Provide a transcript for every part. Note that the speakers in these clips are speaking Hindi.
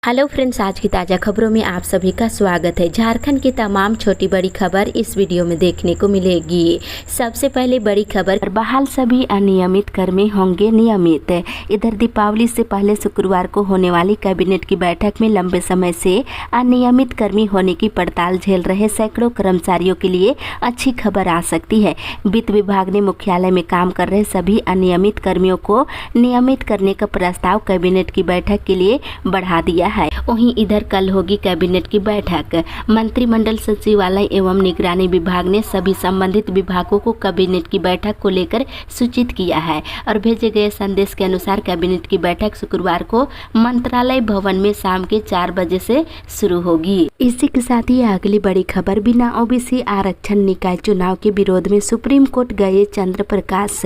हेलो फ्रेंड्स, आज की ताज़ा खबरों में आप सभी का स्वागत है। झारखंड की तमाम छोटी बड़ी खबर इस वीडियो में देखने को मिलेगी। सबसे पहले बड़ी खबर, बहाल सभी अनियमित कर्मी होंगे नियमित। इधर दीपावली से पहले शुक्रवार को होने वाली कैबिनेट की बैठक में लंबे समय से अनियमित कर्मी होने की पड़ताल झेल रहे सैकड़ों कर्मचारियों के लिए अच्छी खबर आ सकती है। वित्त विभाग ने मुख्यालय में काम कर रहे सभी अनियमित कर्मियों को नियमित करने का प्रस्ताव कैबिनेट की बैठक के लिए बढ़ा दिया है। वहीं इधर कल होगी कैबिनेट की बैठक। मंत्रिमंडल सचिवालय एवं निगरानी विभाग ने सभी संबंधित विभागों को कैबिनेट की बैठक को लेकर सूचित किया है और भेजे गए संदेश के अनुसार कैबिनेट की बैठक शुक्रवार को मंत्रालय भवन में शाम के 4 बजे से शुरू होगी। इसी के साथ ही अगली बड़ी खबर, बिना ओबीसी आरक्षण निकाय चुनाव के विरोध में सुप्रीम कोर्ट गए चंद्र प्रकाश।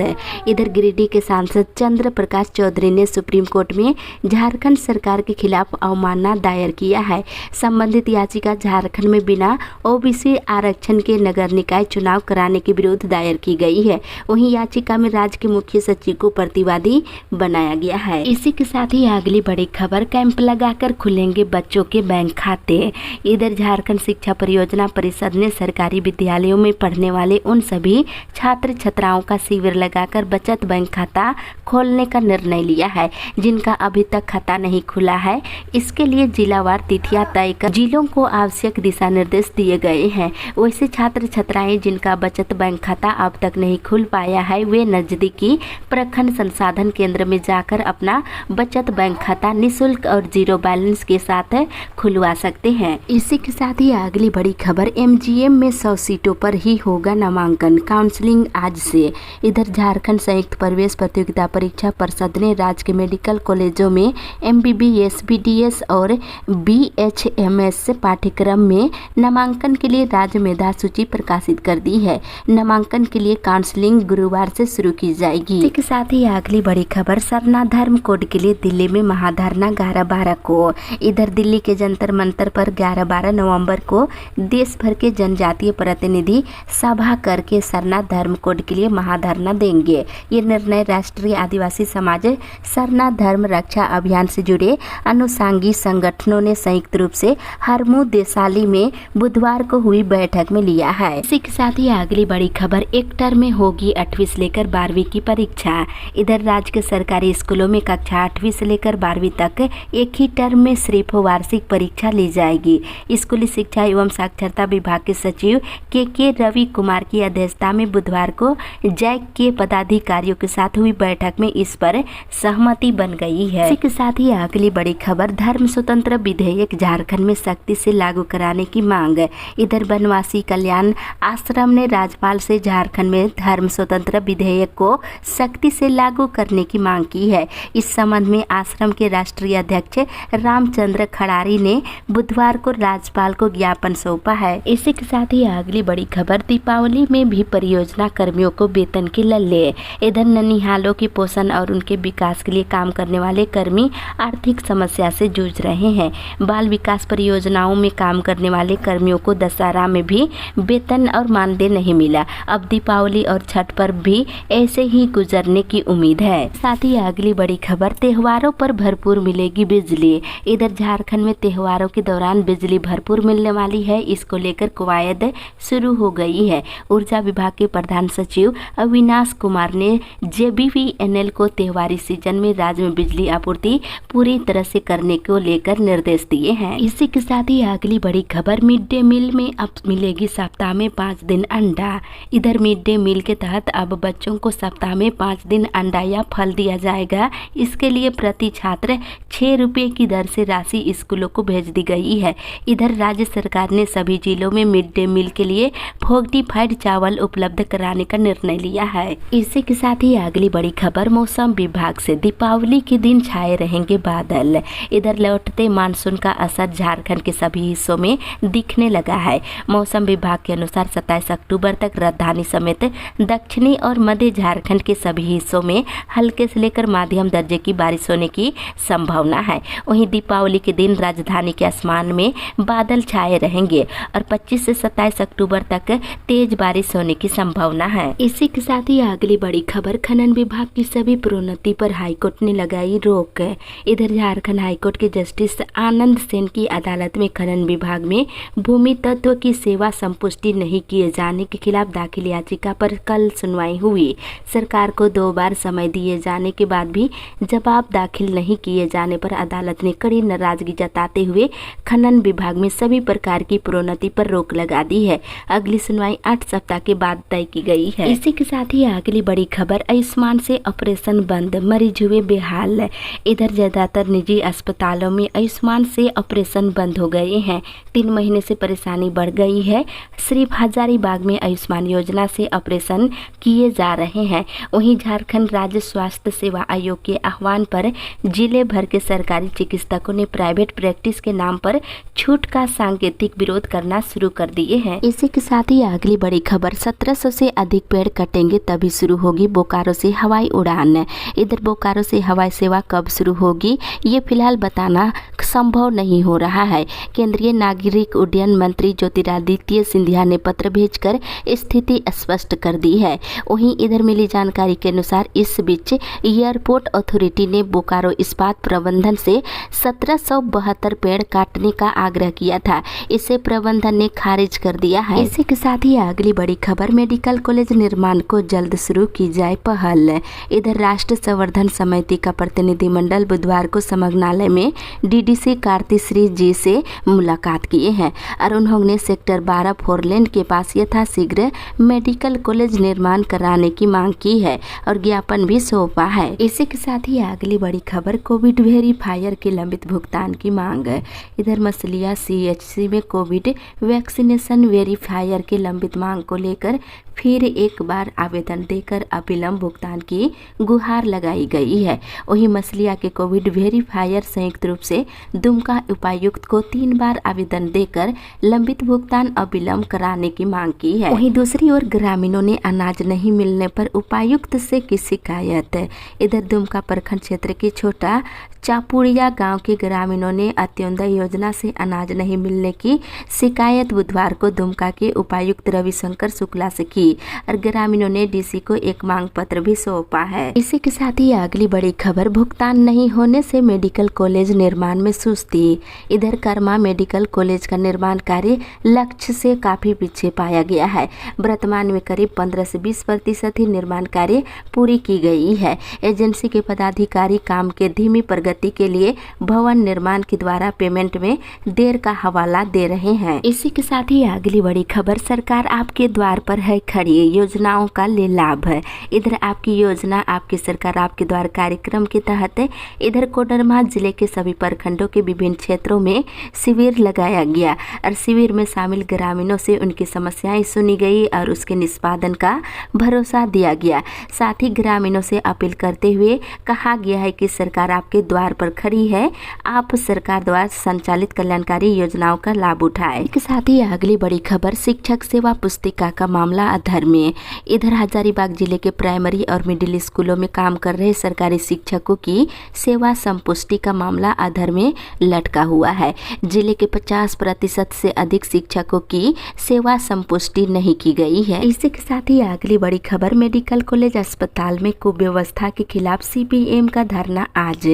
इधर गिरिडीह के सांसद चंद्र प्रकाश चौधरी ने सुप्रीम कोर्ट में झारखंड सरकार के खिलाफ अवमानना दायर किया है। संबंधित याचिका झारखंड में बिना ओबीसी आरक्षण के नगर निकाय चुनाव कराने के विरुद्ध दायर की गई है। वहीं याचिका में राज्य के मुख्य सचिव को प्रतिवादी बनाया गया है। इसी के साथ ही अगली बड़ी खबर, कैंप लगाकर खुलेंगे बच्चों के बैंक खाते। इधर झारखंड शिक्षा परियोजना परिषद ने सरकारी विद्यालयों में पढ़ने वाले उन सभी छात्र छात्राओं का शिविर लगाकर बचत बैंक खाता खोलने का निर्णय लिया है जिनका अभी तक खाता नहीं खुला है। इसके लिए जिलावार तिथियां तय कर जिलों को आवश्यक दिशा निर्देश दिए गए हैं। वैसे छात्र छात्राएं जिनका बचत बैंक खाता अब तक नहीं खुल पाया है, वे नजदीकी प्रखंड संसाधन केंद्र में जाकर अपना बचत बैंक खाता निःशुल्क और जीरो बैलेंस के साथ खुलवा सकते हैं। इसी के साथ ही अगली बड़ी खबर, एमजीएम में 100 सीटों पर ही होगा नामांकन, काउंसलिंग आज से। इधर झारखंड संयुक्त प्रवेश प्रतियोगिता परीक्षा परिषद ने राज्य के मेडिकल कॉलेजों में एमबीबीएस, बीडीएस और बीएचएमएस पाठ्यक्रम में नामांकन के लिए राज्य मेधा सूची प्रकाशित कर दी है। नामांकन के लिए काउंसलिंग गुरुवार से शुरू की जाएगी। इसी के साथ ही अगली बड़ी खबर, सरना धर्म कोड के लिए दिल्ली में महाधरना 11-12 को। इधर दिल्ली के जंतर मंतर पर 11-12 नवंबर को देश भर के जनजातीय प्रतिनिधि सभा करके सरना धर्म कोड के लिए महाधरना देंगे। ये निर्णय राष्ट्रीय आदिवासी समाज सरना धर्म रक्षा अभियान से जुड़े अनुसांगी संगठनों ने संयुक्त रूप से हरमू देसाली में बुधवार को हुई बैठक में लिया है। इसी के साथ ही अगली बड़ी खबर, एक टर्म में होगी 8वीं से लेकर 12वीं की परीक्षा। इधर राज्य के सरकारी स्कूलों में कक्षा 8वीं से लेकर 12वीं तक एक ही टर्म में सिर्फ वार्षिक परीक्षा ली जाएगी। स्कूली शिक्षा एवं साक्षरता विभाग के सचिव के रवि कुमार की अध्यक्षता में बुधवार को जैक के पदाधिकारियों के साथ हुई बैठक में इस पर सहमति बन गई है। इसी के साथ ही अगली बड़ी खबर, धर्म स्वतंत्र विधेयक झारखंड में सख्ती से लागू कराने की मांग। इधर बनवासी कल्याण आश्रम ने राज्यपाल से झारखंड में धर्म स्वतंत्र विधेयक को सख्ती से लागू करने की मांग की है। इस संबंध में आश्रम के राष्ट्रीय अध्यक्ष रामचंद्र खड़ारी ने बुधवार को राज्यपाल को ज्ञापन सौंपा है। इसी के साथ ही अगली बड़ी खबर, दीपावली में भी परियोजना कर्मियों को वेतन की लल्ले। इधर ननिहालों के पोषण और उनके विकास के लिए काम करने वाले कर्मी आर्थिक समस्या से जूझ रहे हैं। बाल विकास परियोजनाओं में काम करने वाले कर्मियों को दशहरा में भी वेतन और मानदेय नहीं मिला। अब दीपावली और छठ पर भी ऐसे ही गुजरने की उम्मीद है। साथ ही अगली बड़ी खबर, त्योहारों पर भरपूर मिलेगी बिजली। इधर झारखंड में त्योहारों के दौरान बिजली भरपूर मिलने वाली है। इसको लेकर कवायद शुरू हो गई है। ऊर्जा विभाग के प्रधान सचिव अविनाश कुमार ने जेबीवीएनएल को त्योहारी सीजन में राज्य में बिजली आपूर्ति पूरी तरह से करने को लेकर निर्देश दिए हैं। इसी के साथ ही अगली बड़ी खबर, मिड डे मील में अब मिलेगी सप्ताह में 5 दिन अंडा। इधर मिड डे मील के तहत अब बच्चों को सप्ताह में 5 दिन अंडा या फल दिया जाएगा। इसके लिए प्रति छात्र 6 रुपये की दर से राशि स्कूलों को भेज दी गई है। इधर राज्य सरकार ने सभी जिलों में मिड डे मील के लिए फोर्टिफाइड चावल उपलब्ध कराने का निर्णय लिया है। इसी के साथ ही अगली बड़ी खबर, मौसम विभाग से दीपावली के दिन छाए रहेंगे बादल। इधर लौटते मानसून का असर झारखंड के सभी हिस्सों में दिखने लगा है। मौसम विभाग के अनुसार 27 अक्टूबर तक राजधानी समेत दक्षिणी और मध्य झारखंड के सभी हिस्सों में हल्के से लेकर मध्यम दर्जे की बारिश होने की संभावना है। वहीं दीपावली के दिन राजधानी के आसमान में बादल छाए रहेंगे और 25 से 27 अक्टूबर तक तेज बारिश होने की संभावना है। इसी के साथ ही अगली बड़ी खबर, खनन विभाग की सभी प्रोन्नति पर हाईकोर्ट ने लगाई रोक। इधर झारखंड हाईकोर्ट के जस्टिस आनंद सेन की अदालत में खनन विभाग में भूमि तत्व की सेवा संपुष्टि नहीं किए जाने के खिलाफ दाखिल याचिका पर कल सुनवाई हुई। सरकार को 2 बार समय दिए जाने के बाद भी जवाब दाखिल नहीं किए जाने पर अदालत ने कड़ी नाराजगी जताते हुए खनन विभाग में सभी प्रकार की प्रोन्नति पर रोक लगा दी है। अगली सुनवाई 8 सप्ताह के बाद तय की गई है। इसी के साथ ही अगली बड़ी खबर, आयुष्मान से ऑपरेशन बंद, मरीज हुए बेहाल। इधर ज्यादातर निजी अस्पतालों में आयुष्मान से ऑपरेशन बंद हो गए हैं। 3 महीने से परेशानी बढ़ गई है। सिर्फ हजारीबाग में आयुष्मान योजना से ऑपरेशन किए जा रहे हैं। वहीं झारखंड राज्य स्वास्थ्य सेवा आयोग के आह्वान पर जिले भर के सरकारी चिकित्सकों ने प्राइवेट प्रैक्टिस के नाम पर छूट का सांकेतिक विरोध करना शुरू कर दिए हैं। इसी के साथ ही अगली बड़ी खबर, 1700 से अधिक पेड़ कटेंगे तभी शुरू होगी बोकारो से हवाई उड़ान। इधर बोकारो से हवाई सेवा कब शुरू होगी ये फिलहाल बताना संभव नहीं हो रहा है। केंद्रीय नागरिक उड्डयन मंत्री ज्योतिरादित्य सिंधिया ने पत्र भेजकर स्थिति स्पष्ट कर दी है। वहीं इधर मिली जानकारी के अनुसार इस बीच एयरपोर्ट अथॉरिटी ने बोकारो इस्पात प्रबंधन से 1772 पेड़ काटने का आग्रह किया था। इसे प्रबंधन ने खारिज कर दिया है। इसी के साथ ही अगली बड़ी खबर, मेडिकल कॉलेज निर्माण को जल्द शुरू की जाए पहल। इधर राष्ट्र संवर्धन समिति का प्रतिनिधिमंडल बुधवार को समगनालय में डीडीसी कार्तिश्री जी से मुलाकात किए हैं और उन्होंने सेक्टर 12 फोरलेन के पास यथाशीघ्र मेडिकल कॉलेज निर्माण कराने की मांग की है और ज्ञापन भी सौंपा है। इसी के साथ ही अगली बड़ी खबर, कोविड वेरीफायर के लंबित भुगतान की मांग। इधर मसलिया CHC में कोविड वैक्सीनेशन वेरीफायर के लंबित मांग को लेकर फिर एक बार आवेदन देकर अविलंब भुगतान की गुहार लगाई गई है। वहीं मसलिया के कोविड वेरीफायर संयुक्त रूप से दुमका उपायुक्त को 3 बार आवेदन देकर लंबित भुगतान अविलंब कराने की मांग की है। वहीं दूसरी ओर ग्रामीणों ने अनाज नहीं मिलने पर उपायुक्त से की शिकायत। इधर दुमका प्रखंड क्षेत्र के छोटा चापुड़िया गांव के ग्रामीणों ने अंत्योदय योजना से अनाज नहीं मिलने की शिकायत बुधवार को दुमका के उपायुक्त रविशंकर शुक्ला से की और ग्रामीणों ने डीसी को एक मांग पत्र भी सौंपा है। इसी के साथ ही अगली बड़ी खबर, भुगतान नहीं होने से मेडिकल कॉलेज निर्माण में सुस्ती। इधर कर्मा मेडिकल कॉलेज का निर्माण कार्य लक्ष्य से काफी पीछे पाया गया है। वर्तमान में करीब 15 से 20% ही निर्माण कार्य पूरी की गई है। एजेंसी के पदाधिकारी काम के धीमी प्रगति के लिए भवन निर्माण के द्वारा पेमेंट में देर का हवाला दे रहे हैं। इसी के साथ ही अगली बड़ी खबर, सरकार आपके द्वार पर है खड़ी, योजनाओं का ले लाभ। इधर आपकी योजना आपकी सरकार आपके द्वार कार्यक्रम के तहत इधर कोडरमा जिले के सभी प्रखंडों के विभिन्न क्षेत्रों में शिविर लगाया गया और शिविर में शामिल ग्रामीणों से उनकी समस्याएं सुनी गई और उसके निष्पादन का भरोसा दिया गया। साथ ही ग्रामीणों से अपील करते हुए कहा गया है कि सरकार आपके द्वार पर खड़ी है, आप सरकार द्वारा संचालित कल्याणकारी योजनाओं का लाभ उठाएं। इसके साथ ही अगली बड़ी खबर, शिक्षक सेवा पुस्तिका का मामला अधर्मी। इधर हजारीबाग जिले के प्राइमरी और मिडिल स्कूलों में काम कर रहे सरकारी शिक्षकों की सेवा संपुष्टि का मामला अधर में लटका हुआ है। जिले के 50% से अधिक शिक्षकों की सेवा संपुष्टि नहीं की गई है। इसी के साथ ही अगली बड़ी खबर, मेडिकल कॉलेज अस्पताल में कुव्यवस्था के खिलाफ CPM का धरना आज।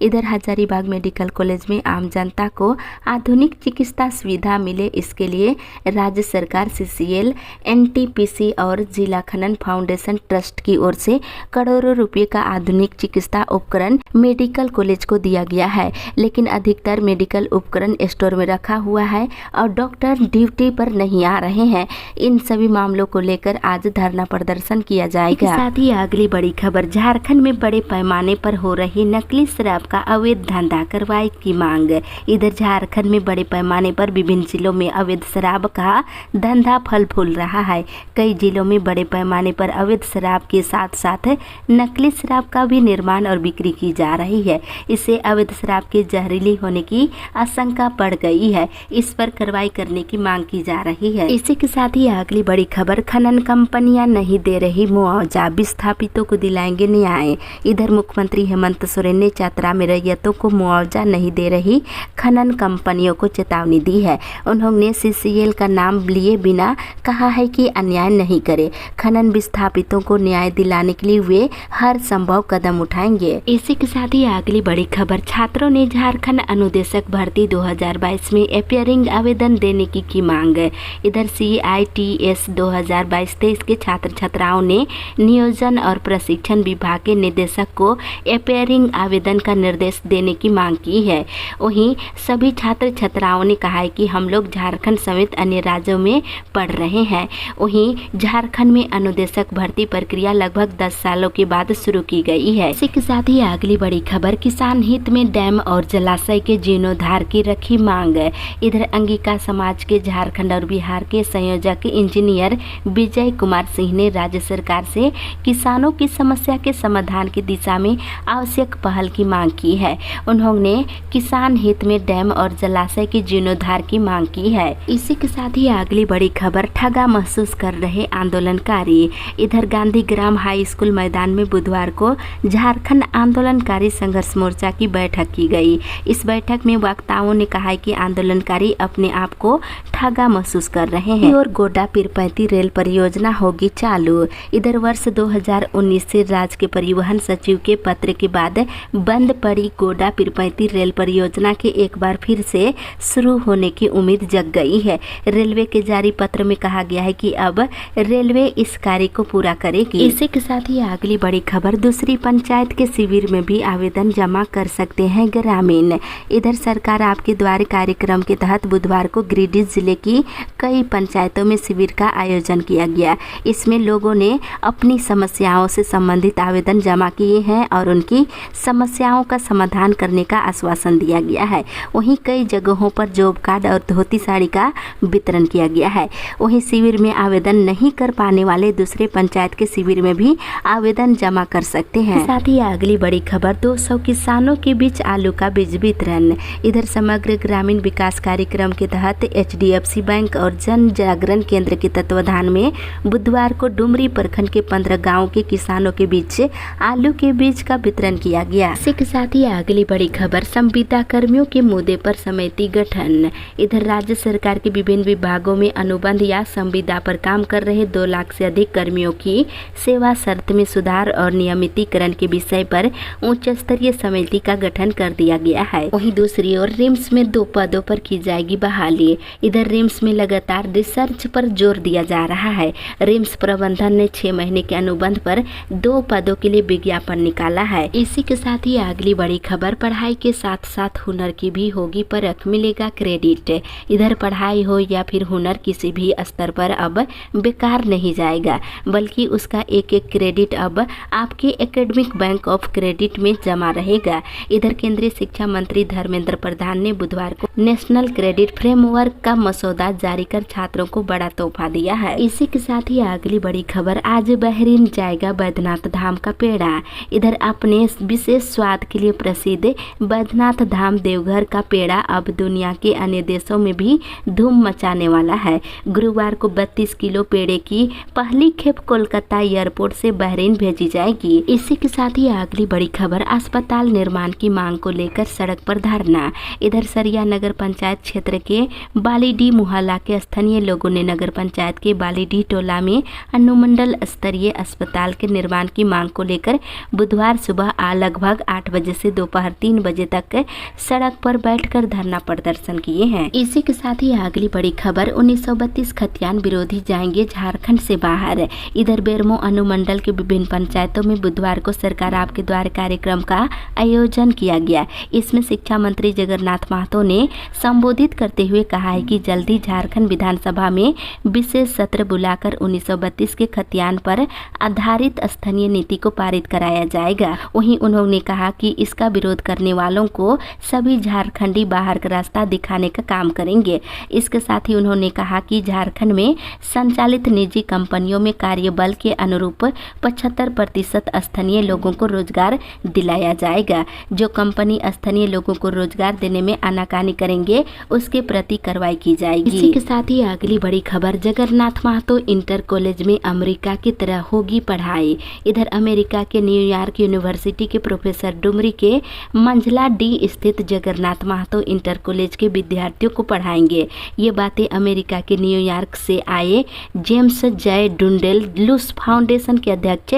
इधर हजारीबाग मेडिकल कॉलेज में आम जनता को आधुनिक चिकित्सा सुविधा मिले, इसके लिए राज्य सरकार CCL, NTPC और जिला खनन फाउंडेशन ट्रस्ट की ओर से करोड़ों रुपए का आधुनिक चिकित्सा उपकरण मेडिकल कॉलेज को दिया गया है, लेकिन अधिकतर मेडिकल उपकरण स्टोर में रखा हुआ है और डॉक्टर ड्यूटी पर नहीं आ रहे हैं। इन सभी मामलों को लेकर आज धरना प्रदर्शन किया जाएगा। साथ ही अगली बड़ी खबर, झारखंड में बड़े पैमाने पर हो रही नकली शराब का अवैध धंधा कार्रवाई की मांग। इधर झारखंड में बड़े पैमाने पर विभिन्न जिलों में अवैध शराब का धंधा फल फूल रहा है। कई जिलों में बड़े पैमाने पर अवैध शराब के साथ साथ नकली शराब का भी निर्माण और बिक्री की जा रही है। इससे अवैध शराब के जहरीली होने की आशंका बढ़ गई है। इस पर कार्रवाई करने की मांग की जा रही है। इसी के साथ ही अगली बड़ी खबर, खनन कंपनियां नहीं दे रही मुआवजा, विस्थापितों को दिलाएंगे न्याय। इधर मुख्यमंत्री हेमंत सोरेन ने चतरा में रैयतों को मुआवजा नहीं दे रही खनन कंपनी कंपनियों को चेतावनी दी है। उन्होंने CCL का नाम लिए बिना कहा है कि अन्याय नहीं करे। खनन विस्थापितों को न्याय दिलाने के लिए वे हर संभव कदम उठाएंगे। इसी के साथ ही अगली बड़ी खबर, छात्रों ने झारखंड अनुदेशक भर्ती 2022 में अपियरिंग आवेदन देने की मांग। इधर CITS 2022-23 के छात्र छात्राओं ने नियोजन और प्रशिक्षण विभाग के निदेशक को अपियरिंग आवेदन का निर्देश देने की मांग की है। वहीं सभी छात्र छात्राओं ने कहा है कि हम लोग झारखंड समेत अन्य राज्यों में पढ़ रहे हैं। वहीं झारखंड में अनुदेशक भर्ती प्रक्रिया लगभग 10 सालों के बाद शुरू की गई है। इसी के साथ ही अगली बड़ी खबर, किसान हित में डैम और जलाशय के जीर्णोद्धार की रखी मांग। इधर अंगिका समाज के झारखंड और बिहार के संयोजक इंजीनियर विजय कुमार सिंह ने राज्य सरकार से किसानों की समस्या के समाधान की दिशा में आवश्यक पहल की मांग की है। उन्होंने किसान हित में डैम और जलाशय के जीर्णोद्धार की मांग की है। इसी के साथ ही अगली बड़ी खबर, ठगा महसूस कर रहे आंदोलनकारी। इधर गांधी ग्राम हाई स्कूल मैदान में बुधवार को झारखंड आंदोलनकारी संघर्ष मोर्चा की बैठक की गई। इस बैठक में वक्ताओं ने कहा है कि आंदोलनकारी अपने आप को ठगा महसूस कर रहे हैं और गोड्डा पीरपैंती रेल परियोजना होगी चालू। इधर वर्ष 2019 से राज्य के परिवहन सचिव के पत्र के बाद बंद पड़ी गोड्डा पीरपैंती रेल परियोजना के एक बार फिर से शुरू होने की उम्मीद जग गई है। रेलवे के जारी पत्र में कहा गया है कि अब रेलवे इस कार्य को पूरा करेगी। इसी के साथ ही अगली बड़ी खबर, दूसरी पंचायत के शिविर में भी आवेदन जमा कर सकते हैं ग्रामीण। इधर सरकार आपके द्वार कार्यक्रम के तहत बुधवार को गिरिडीह जिले की कई पंचायतों में शिविर का आयोजन किया गया। इसमें लोगों ने अपनी समस्याओं से संबंधित आवेदन जमा किए हैं और उनकी समस्याओं का समाधान करने का आश्वासन दिया गया है। वहीं कई जगहों पर जॉब कार्ड और धोती साड़ी का वितरण किया गया है। वहीं शिविर में आवेदन नहीं कर पाने वाले दूसरे पंचायत के शिविर में भी आवेदन जमा कर सकते हैं। साथ ही अगली बड़ी खबर, 200 किसानों के बीच आलू का बीज वितरण। इधर समग्र ग्रामीण विकास कार्यक्रम के तहत HDFC बैंक और जन जागरण केंद्र के तत्वाधान में बुधवार को डुमरी प्रखंड के 15 गाँव के किसानों के बीच आलू के बीज का वितरण किया गया। इसी के साथ ही अगली बड़ी खबर, संविदा कर्मियों के मुद्दे पर समिति गठन। इधर राज्य सरकार के विभिन्न विभागों में अनुबंध या संविदा पर काम कर रहे 2 लाख से अधिक कर्मियों की सेवा शर्त में सुधार और नियमितीकरण के विषय पर उच्च स्तरीय समिति का गठन कर दिया गया है। वहीं दूसरी ओर रिम्स में 2 पदों पर की जाएगी बहाली। इधर रिम्स में लगातार रिसर्च पर जोर दिया जा रहा है। रिम्स प्रबंधन ने 6 महीने के अनुबंध पर 2 पदों के लिए विज्ञापन निकाला है। इसी के साथ ही अगली बड़ी खबर, पढ़ाई के साथ साथ हुनर की भी होगी परख, मिलेगा क्रेडिट। इधर पढ़ाई हो या फिर हुनर किसी भी स्तर पर अब बेकार नहीं जाएगा, बल्कि उसका एक एक क्रेडिट अब आपके एकेडमिक बैंक ऑफ क्रेडिट में जमा रहेगा। इधर केंद्रीय शिक्षा मंत्री धर्मेंद्र प्रधान ने बुधवार को नेशनल क्रेडिट फ्रेमवर्क का मसौदा जारी कर छात्रों को बड़ा तोहफा दिया है। इसी के साथ ही अगली बड़ी खबर, आज बहरीन जाएगा बैद्यनाथ धाम का पेड़ा। इधर अपने विशेष स्वाद के लिए प्रसिद्ध बैद्यनाथ धाम देवघर का पेड़ा अब दुनिया के अन्य देशों में भी धूम मचाने वाला है। गुरुवार को 32 किलो पेड़े की पहली खेप कोलकाता एयरपोर्ट से बहरीन भेजी जाएगी। इसी के साथ ही अगली बड़ी खबर, अस्पताल निर्माण की मांग को लेकर सड़क पर धरना। इधर सरिया नगर पंचायत क्षेत्र के बालीडीह मोहल्ला के स्थानीय लोगों ने नगर पंचायत के बालीडीह टोला में अनुमंडल स्तरीय अस्पताल के निर्माण की मांग को लेकर बुधवार सुबह लगभग 8 बजे से दोपहर 3 बजे तक सड़क पर बैठकर धरना प्रदर्शन किए हैं। इसी के साथ ही अगली बड़ी खबर, 1932 खतियान विरोधी जाएंगे झारखंड से बाहर। इधर बेरमो अनुमंडल के विभिन्न पंचायतों में बुधवार को सरकार आपके द्वार कार्यक्रम का आयोजन किया गया। इसमें शिक्षा मंत्री जगन्नाथ महतो ने संबोधित करते हुए कहा है कि जल्दी झारखंड विधानसभा में विशेष सत्र बुलाकर 1932 के खतियान पर आधारित स्थानीय नीति को पारित कराया जाएगा। वहीं उन्होंने कहा कि इसका विरोध करने वालों को सभी झारखंडी बाहर का रास्ता दिखाने का काम करेंगे। इसके साथ ही उन्होंने कहा कि झारखंड में संचालित निजी कंपनियों में कार्यबल के अनुरूप 75% स्थानीय लोगों को रोजगार दिलाया जाएगा। जो कंपनी स्थानीय लोगों को रोजगार देने में आनाकानी करेंगे उसके प्रति कार्रवाई की जाएगी। इसी के साथ ही अगली बड़ी खबर, जगन्नाथ महतो इंटर कॉलेज में अमेरिका की तरह होगी पढ़ाई। इधर अमेरिका के न्यूयॉर्क यूनिवर्सिटी के प्रोफेसर डुमरी के मंझला डी स्थित Jagannath Mahato inter inter college के विद्यार्थियों को पढ़ाएंगे। ये बातें अमेरिका के न्यूयॉर्क से आए जेम्स जय डुंडेल लूस फाउंडेशन के अध्यक्ष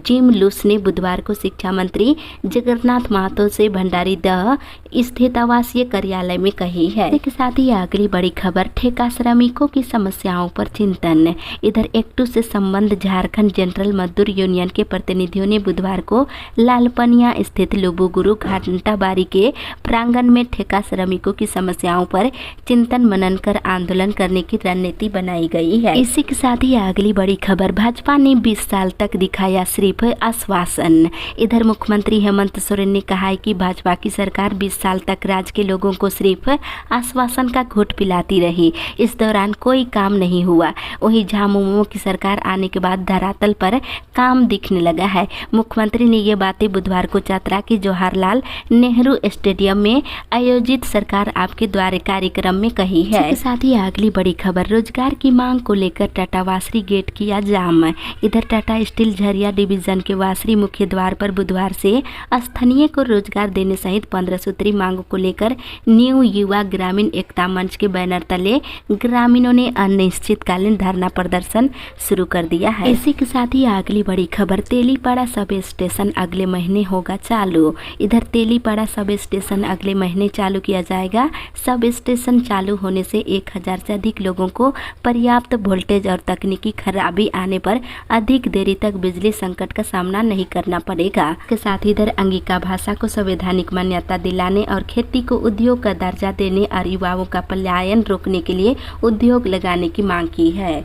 जिम लूस ने बुधवार को शिक्षा मंत्री जगन्नाथ महतो से भंडारी दह स्थित आवासीय कार्यालय में कही है। इसके साथ ही अगली बड़ी खबर, ठेका श्रमिकों की समस्याओं पर चिंतन। इधर एक्टू से संबंध झारखंड जनरल मजदूर यूनियन के प्रतिनिधियों ने बुधवार को लालपनिया स्थित लुबुगुरु घंटाबारी के प्रांगण में ठेका श्रमिकों की समस्याओं पर चिंतन मनन कर आंदोलन करने की रणनीति बनाई गई है। इसी के साथ ही अगली बड़ी खबर, भाजपा ने 20 साल तक दिखाया सिर्फ आश्वासन। इधर मुख्यमंत्री हेमंत सोरेन ने कहा है कि भाजपा की सरकार 20 साल तक राज्य के लोगों को सिर्फ आश्वासन का घूंट पिलाती रही, इस दौरान कोई काम नहीं हुआ। वहीं झामुमो की सरकार आने के बाद धरातल पर काम दिखने लगा है। मुख्यमंत्री ने ये बातें बुधवार को चतरा के जवाहरलाल नेहरू स्टेडियम में आयोजित सरकार आपके द्वारे कार्यक्रम में कही है। इसके साथ ही अगली बड़ी खबर, रोजगार की मांग को लेकर टाटा वासरी गेट किया जाम। इधर टाटा स्टील झरिया डिवीजन के वासरी मुख्य द्वार पर बुधवार से स्थानीय को रोजगार देने सहित 15 सूत्री मांगों को लेकर न्यू युवा ग्रामीण एकता मंच के बैनर तले ग्रामीणों ने अनिश्चितकालीन धरना प्रदर्शन शुरू कर दिया है। इसी के साथ ही अगली बड़ी खबर, तेलीपाड़ा सब स्टेशन अगले महीने होगा चालू। इधर तेलीपाड़ा सब स्टेशन अगले महीने चालू किया जाएगा। सब स्टेशन चालू होने से 1000 से अधिक लोगों को पर्याप्त वोल्टेज और तकनीकी खराबी आने पर अधिक देरी तक बिजली संकट का सामना नहीं करना पड़ेगा। इसके साथ ही इधर अंगिका भाषा को संवैधानिक मान्यता दिलाने और खेती को उद्योग का दर्जा देने और युवाओं का पलायन रोकने के लिए उद्योग लगाने की मांग की है।